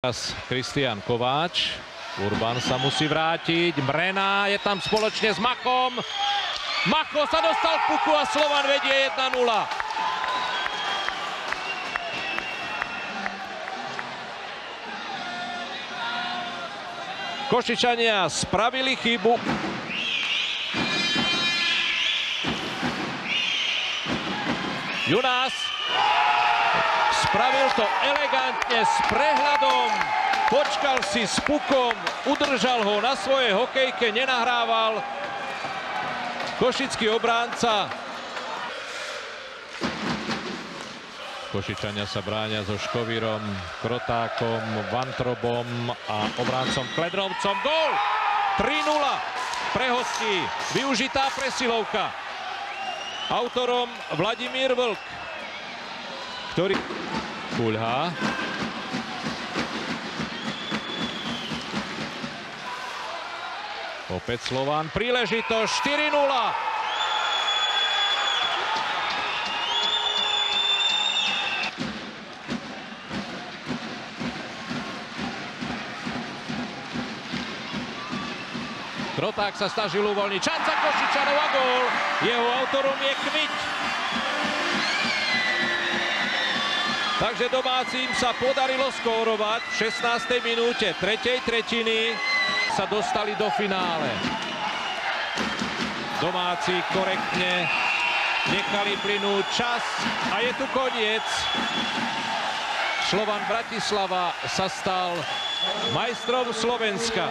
Teraz Kristián Kováč. Urban sa musí vrátiť. Mrena je tam spoločne s Machom. Macho sa dostal k puku a Slovan vedie 1-0. Košičania spravili chybu. Junás spravil to elegantne s prehľadom. Počkal si s pukom, udržal ho na svojej hokejke, nenahrával. Košický obránca. Košičania sa bránia so Škovírom, Krotákom, Vantrobom a obráncom Kledrovcom. Gól! 3-0 pre hostí. Využitá presilovka. Autorom Vladimír Vlk, ktorý... Kuľha. Opäť Slovan. Príležitosť 4-0. Kroták sa snažil uvoľniť. Šanca Košičanov a gól. Jeho autorom je Kmiť. Takže domácim sa podarilo skórovať. V 16. minúte 3. tretiny sa dostali do finále. Domáci korektne nechali plynúť čas a je tu koniec. Slovan Bratislava sa stal majstrom Slovenska.